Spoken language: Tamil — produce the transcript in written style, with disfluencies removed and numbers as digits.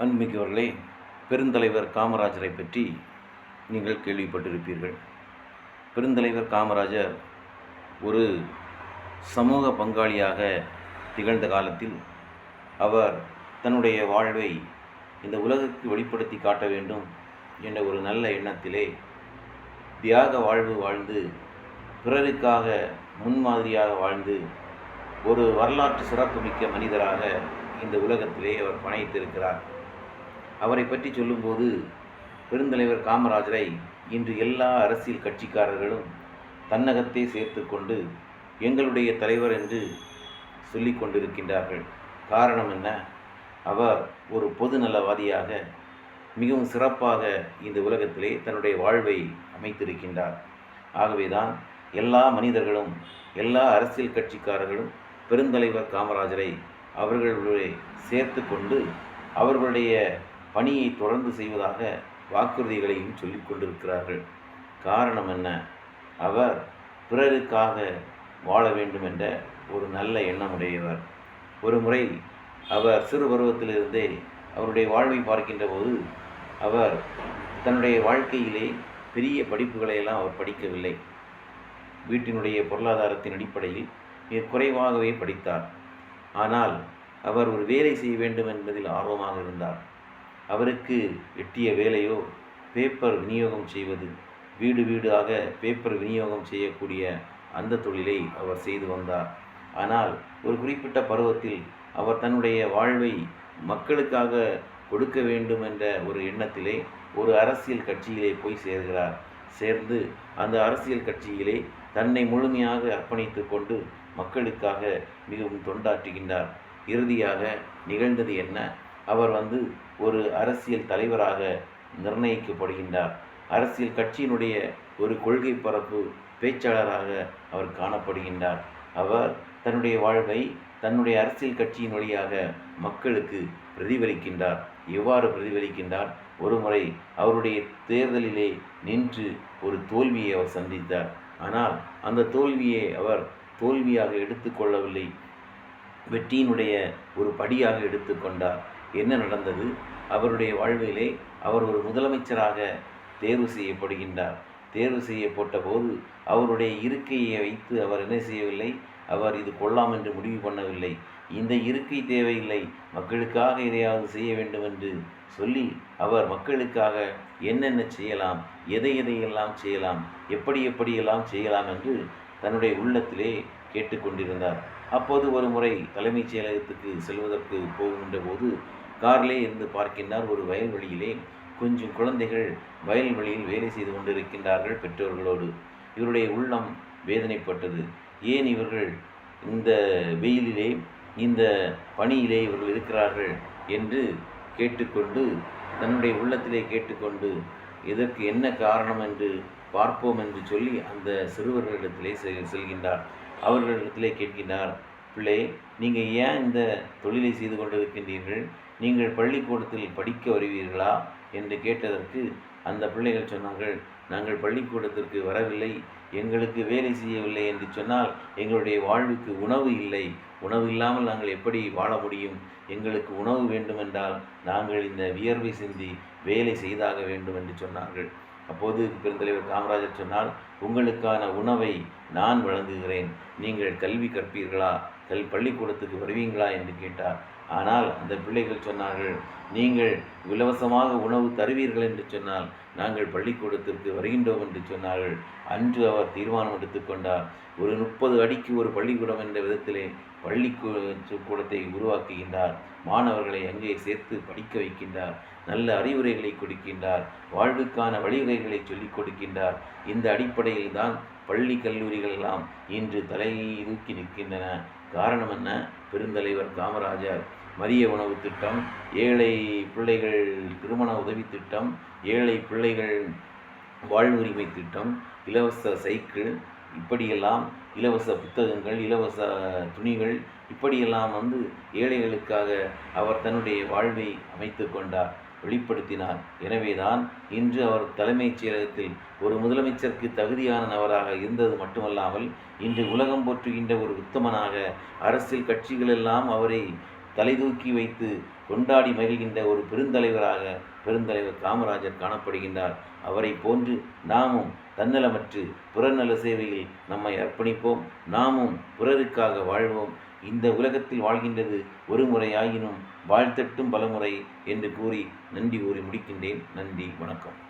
அன்பிற்குரியவர்களே, பெருந்தலைவர் காமராஜரை பற்றி நீங்கள் கேள்விப்பட்டிருப்பீர்கள். பெருந்தலைவர் காமராஜர் ஒரு சமூக பங்காளியாக திகழ்ந்த காலத்தில் அவர் தன்னுடைய வாழ்வை இந்த உலகுக்கு வெளிப்படுத்தி காட்ட வேண்டும் என்ற ஒரு நல்ல எண்ணத்திலே தியாக வாழ்வு வாழ்ந்து, பிறருக்காக முன்மாதிரியாக வாழ்ந்து, ஒரு வரலாற்று சிறப்புமிக்க மனிதராக இந்த உலகத்திலே அவர் பணித்திருக்கிறார். அவரை பற்றி சொல்லும்போது, பெருந்தலைவர் காமராஜரை இன்று எல்லா அரசியல் கட்சிக்காரர்களும் தன்னகத்தே சேர்த்து கொண்டு எங்களுடைய தலைவர் என்று சொல்லி கொண்டிருக்கின்றார்கள். காரணம் என்ன? அவர் ஒரு பொதுநலவாதியாக மிகவும் சிறப்பாக இந்த உலகத்திலே தன்னுடைய வாழ்வை அமைத்திருக்கின்றார். ஆகவேதான் எல்லா மனிதர்களும், எல்லா அரசியல் கட்சிக்காரர்களும் பெருந்தலைவர் காமராஜரை அவர்களுடைய சேர்த்து கொண்டு அவர்களுடைய பணியை தொடர்ந்து செய்வதாக வாக்குறுதிகளையும் சொல்லிக் கொண்டிருக்கிறார்கள். காரணம் என்ன? அவர் பிறருக்காக வாழ வேண்டும் என்ற ஒரு நல்ல எண்ணமுடையவர். ஒரு முறை அவர் சிறு பருவத்திலிருந்தே அவருடைய வாழ்வை பார்க்கின்ற போது, அவர் தன்னுடைய வாழ்க்கையிலே பெரிய படிப்புகளை எல்லாம் அவர் படிக்கவில்லை. வீட்டினுடைய பொருளாதாரத்தின் அடிப்படையில் மிக குறைவாகவே படித்தார். ஆனால் அவர் ஒரு வேலை செய்ய வேண்டும் என்பதில் ஆர்வமாக இருந்தார். அவருக்கு எட்டிய வேலையோ பேப்பர் விநியோகம் செய்வது, வீடு வீடாக பேப்பர் விநியோகம் செய்யக்கூடிய அந்த தொழிலை அவர் செய்து வந்தார். ஆனால் ஒரு குறிப்பிட்ட பருவத்தில் அவர் தன்னுடைய வாழ்வை மக்களுக்காக கொடுக்க வேண்டும் என்ற ஒரு எண்ணத்திலே ஒரு அரசியல் கட்சியிலே போய் சேர்கிறார். சேர்ந்து அந்த அரசியல் கட்சியிலே தன்னை முழுமையாக அர்ப்பணித்து கொண்டு மக்களுக்காக மிகவும் தொண்டாற்றுகின்றார். இறுதியாக நிகழ்ந்தது என்ன? அவர் ஒரு அரசியல் தலைவராக நிர்ணயிக்கப்படுகின்றார். அரசியல் கட்சியினுடைய ஒரு கொள்கை பரப்பு பேச்சாளராக அவர் காணப்படுகின்றார். அவர் தன்னுடைய வாழ்வை தன்னுடைய அரசியல் கட்சியின் வழியாக மக்களுக்கு பிரதிபலிக்கின்றார். எவ்வாறு பிரதிபலிக்கின்றார்? ஒரு முறை அவருடைய தேர்தலிலே நின்று ஒரு தோல்வியை அவர் சந்தித்தார். ஆனால் அந்த தோல்வியை அவர் தோல்வியாக எடுத்துக்கொள்ளவில்லை, வெற்றியினுடைய ஒரு படியாக எடுத்துக்கொண்டார். என்ன நடந்தது? அவருடைய வாழ்விலே அவர் ஒரு முதலமைச்சராக தேர்வு செய்யப்படுகின்றார். தேர்வு செய்யப்பட்ட போது அவருடைய இருக்கையை வைத்து அவர் என்ன செய்யவில்லை, அவர் இது கொள்ளலாம் என்று முடிவு பண்ணவில்லை. இந்த இருக்கை தேவையில்லை, மக்களுக்காக எதையாவது செய்ய வேண்டும் என்று சொல்லி அவர் மக்களுக்காக என்னென்ன செய்யலாம், எதையெல்லாம் செய்யலாம், எப்படியெல்லாம் செய்யலாம் என்று தன்னுடைய உள்ளத்திலே கேட்டுக்கொண்டிருந்தார். அப்போது ஒரு முறை தலைமைச் செயலகத்துக்கு செல்வதற்கு போகின்ற போது காரிலே இருந்து பார்க்கின்றார். ஒரு வயல்வெளியிலே கொஞ்சம் குழந்தைகள் வயல்வெளியில் வேலை செய்து கொண்டிருக்கின்றார்கள் பெற்றோர்களோடு. இவருடைய உள்ளம் வேதனைப்பட்டது. ஏன் இவர்கள் இந்த வெயிலிலே, இந்த பணியிலே இவர்கள் இருக்கிறார்கள் என்று கேட்டுக்கொண்டு, தன்னுடைய உள்ளத்திலே கேட்டுக்கொண்டு, இதற்கு என்ன காரணம் என்று பார்ப்போம் என்று சொல்லி அந்த சிறுவர்களிடத்திலே செல்கின்றார். அவர்களிடத்திலே கேட்கின்றார், பிள்ளை, நீங்கள் ஏன் இந்த தொழிலை செய்து கொண்டிருக்கின்றீர்கள்? நீங்கள் பள்ளிக்கூடத்தில் படிக்க வருவீர்களா என்று கேட்டதற்கு அந்த பிள்ளைகள் சொன்னார்கள், நாங்கள் பள்ளிக்கூடத்திற்கு வரவில்லை, எங்களுக்கு வேலை செய்யவில்லை என்று சொன்னால் எங்களுடைய வாழ்வுக்கு உணவு இல்லை, உணவு இல்லாமல் நாங்கள் எப்படி வாழ முடியும்? எங்களுக்கு உணவு வேண்டுமென்றால் நாங்கள் இந்த வியர்வை சிந்தி வேலை செய்தாக வேண்டும் என்று சொன்னார்கள். அப்போது பெருந்தலைவர் காமராஜர் சொன்னால், உங்களுக்கான உணவை நான் வழங்குகிறேன், நீங்கள் கல்வி கற்பீர்களா, பள்ளிக்கூடத்துக்கு வருவீங்களா என்று கேட்டார். ஆனால் அந்த பிள்ளைகள் சொன்னார்கள், நீங்கள் இலவசமாக உணவு தருவீர்கள் என்று சொன்னால் நாங்கள் பள்ளிக்கூடத்திற்கு வருகின்றோம் என்று சொன்னார்கள். அன்று அவர் தீர்மானம் எடுத்துக்கொண்டார். ஒரு 30 அடிக்கு ஒரு பள்ளிக்கூடம் என்ற விதத்திலே பள்ளிக்கூடத்தை உருவாக்குகின்றார். மாணவர்களை அங்கே சேர்த்து படிக்க வைக்கின்றார். நல்ல அறிவுரைகளை கொடுக்கின்றார். வாழ்வுக்கான வழிவகைகளை சொல்லிக் கொடுக்கின்றார். இந்த அடிப்படையில் தான் பள்ளி கல்லூரிகள் எல்லாம் இன்று தலையை தூக்கி நிற்கின்றன. காரணம் என்ன? பெருந்தலைவர் காமராஜர் மதிய உணவு திட்டம், ஏழை பிள்ளைகள் திருமண உதவி திட்டம், ஏழை பிள்ளைகள் வாழ்வுரிமை திட்டம், இலவச சைக்கிள், இப்படியெல்லாம் இலவச புத்தகங்கள், இலவச துணிகள், இப்படியெல்லாம் ஏழைகளுக்காக அவர் தன்னுடைய வாழ்வை அமைத்து கொண்டார், வெளிப்படுத்தினார். எனவேதான் இன்று அவர் தலைமைச் செயலகத்தில் ஒரு முதலமைச்சருக்கு தகுதியான நபராக இருந்தது மட்டுமல்லாமல், இன்று உலகம் போற்றுகின்ற ஒரு உத்தமனாக அரசியல் கட்சிகளெல்லாம் அவரை தலைதூக்கி வைத்து கொண்டாடி மகிழ்கின்ற ஒரு பெருந்தலைவராக பெருந்தலைவர் காமராஜர் காணப்படுகின்றார். அவரை போன்று நாமும் தன்னலமற்று புறநல சேவையில் நம்மை அர்ப்பணிப்போம். நாமும் பிறருக்காக வாழ்வோம். இந்த உலகத்தில் வாழ்கின்றது ஒரு முறையாயினும் வாழ்த்தட்டும் பலமுறை என்று கூறி நன்றி கூறி முடிக்கின்றேன். நன்றி, வணக்கம்.